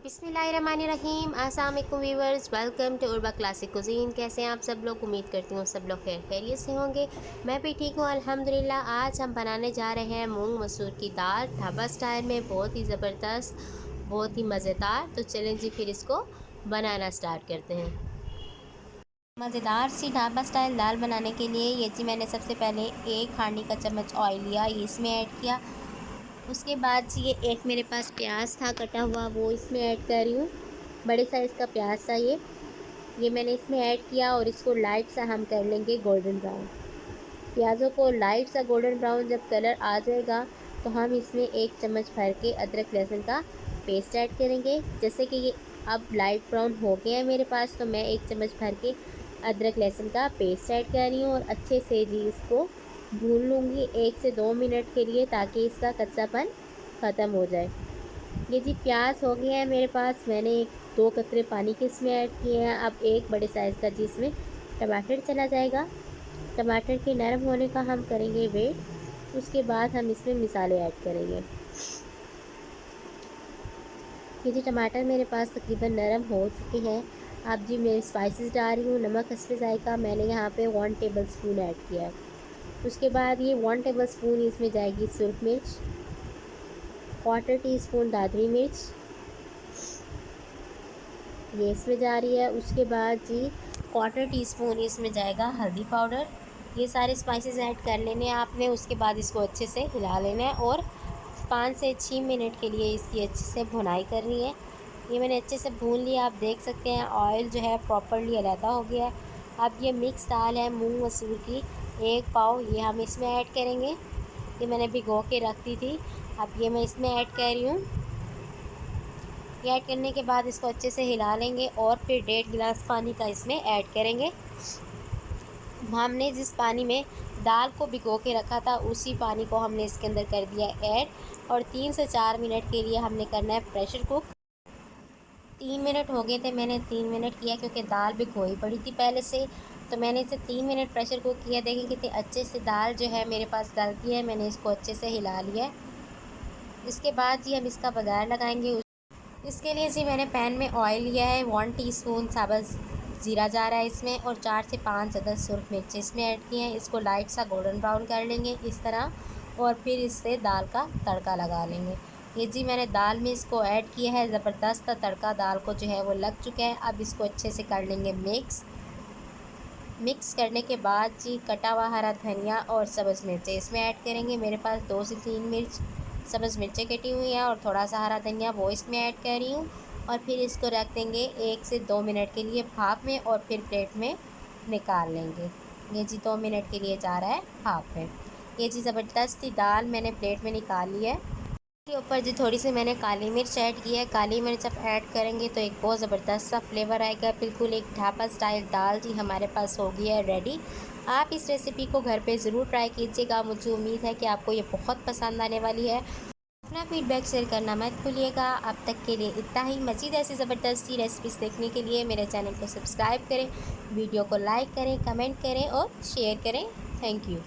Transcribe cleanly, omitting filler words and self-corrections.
बिस्मिल्लाहिर्रहमानिर्रहीम। अस्सलाम वालेकुम व्यूअर्स, वेलकम टू उर्बा क्लासिक कुजीन। कैसे हैं आप सब लोग? उम्मीद करती हूँ सब लोग खैरियत से होंगे। मैं भी ठीक हूँ अल्हम्दुलिल्लाह। आज हम बनाने जा रहे हैं मूंग मसूर की दाल ढाबा स्टाइल में, बहुत ही ज़बरदस्त, बहुत ही मज़ेदार। तो चलें जी फिर इसको बनाना स्टार्ट करते हैं। मज़ेदार सी ढाबा स्टाइल दाल बनाने के लिए ये जी मैंने सबसे पहले एक खाने का चम्मच ऑयल लिया, ये इसमें ऐड किया। उसके बाद ये एक मेरे पास प्याज था कटा हुआ, वो इसमें ऐड कर रही हूँ। बड़े साइज़ का प्याज था ये मैंने इसमें ऐड किया और इसको लाइट सा हम कर लेंगे गोल्डन ब्राउन। प्याज़ों को लाइट सा गोल्डन ब्राउन जब कलर आ जाएगा तो हम इसमें एक चम्मच भर के अदरक लहसुन का पेस्ट ऐड करेंगे। जैसे कि ये अब लाइट ब्राउन हो गया है मेरे पास, तो मैं एक चम्मच भर के अदरक लहसुन का पेस्ट ऐड कर रही हूँ और अच्छे से जी इसको भून लूँगी 1 से 2 मिनट के लिए, ताकि इसका कच्चापन ख़त्म हो जाए। ये जी प्याज हो गया है मेरे पास, मैंने 2 कतरे पानी के इसमें ऐड किए हैं। अब एक बड़े साइज़ का जी इसमें टमाटर चला जाएगा। टमाटर के नरम होने का हम करेंगे वेट। उसके बाद हम इसमें मसाले ऐड करेंगे। ये जी टमाटर मेरे पास तकरीबन नरम हो चुके हैं। अब जी मैं स्पाइसेस डाल रही हूँ। नमक हस्बे जायका मैंने यहाँ पे 1 टेबल स्पून ऐड किया है। उसके बाद ये 1 टेबल स्पून इसमें जाएगी सुरख मिर्च, 1/4 टीस्पून दादरी मिर्च, ये इसमें जा रही है। उसके बाद जी 1/4 टीस्पून इसमें जाएगा हल्दी पाउडर। ये सारे स्पाइसेस ऐड कर लेने हैं आपने। उसके बाद इसको अच्छे से हिला लेना है और 5 से 6 मिनट के लिए इसकी अच्छे से भुनाई करनी है। ये मैंने अच्छे से भून लिया, आप देख सकते हैं ऑयल जो है प्रॉपरली अलहदा हो गया है। अब ये मिक्स दाल है मूंग मसूर की 1 पाव, ये हम इसमें ऐड करेंगे। ये मैंने भिगो के रख दी थी, अब ये मैं इसमें ऐड कर रही हूँ। ये ऐड करने के बाद इसको अच्छे से हिला लेंगे और फिर 1.5 गिलास पानी का इसमें ऐड करेंगे। हमने जिस पानी में दाल को भिगो के रखा था उसी पानी को हमने इसके अंदर कर दिया ऐड और 3 से 4 मिनट के लिए हमने करना है प्रेशर कुक। 3 मिनट हो गए थे, मैंने 3 मिनट किया क्योंकि दाल भिगोई पड़ी थी पहले से, तो मैंने इसे 3 मिनट प्रेशर कुक किया। देखें कितने अच्छे से दाल जो है मेरे पास गल गई है। मैंने इसको अच्छे से हिला लिया है। इसके बाद जी हम इसका बघार लगाएंगे। इसके लिए जी मैंने पैन में ऑयल लिया है, 1 टीस्पून साबुत ज़ीरा जा रहा है इसमें और 4 से 5 अदद सुरख मिर्च इसमें ऐड किए हैं। इसको लाइट सा गोल्डन ब्राउन कर लेंगे इस तरह और फिर इससे दाल का तड़का लगा लेंगे। ये जी मैंने दाल में इसको ऐड किया है, ज़बरदस्त तड़का दाल को जो है वो लग चुका है। अब इसको अच्छे से कर लेंगे मिक्स करने के बाद जी कटा हुआ हरा धनिया और सब्ज़ मिर्चें इसमें ऐड करेंगे। मेरे पास 2 से 3 मिर्च सब्ज़ मिर्चें कटी हुई हैं और थोड़ा सा हरा धनिया वो इसमें ऐड कर रही हूँ और फिर इसको रख देंगे 1 से 2 मिनट के लिए भाप में और फिर प्लेट में निकाल लेंगे। ये जी 2 मिनट के लिए जा रहा है भाप में। ये जी ज़बरदस्त सी दाल मैंने प्लेट में निकाल ली है। के ऊपर जी थोड़ी सी मैंने काली मिर्च ऐड की है। काली मिर्च जब ऐड करेंगे तो एक बहुत ज़बरदस्त सा फ्लेवर आएगा। बिल्कुल एक ढाबा स्टाइल दाल जी हमारे पास हो गई है रेडी। आप इस रेसिपी को घर पे ज़रूर ट्राई कीजिएगा। मुझे उम्मीद है कि आपको ये बहुत पसंद आने वाली है। अपना फीडबैक शेयर करना मत भूलिएगा। अब तक के लिए इतना ही। मज़ीद ऐसी ज़बरदस्त सी रेसिपीज़ देखने के लिए मेरे चैनल को सब्सक्राइब करें, वीडियो को लाइक करें, कमेंट करें और शेयर करें। Thank you.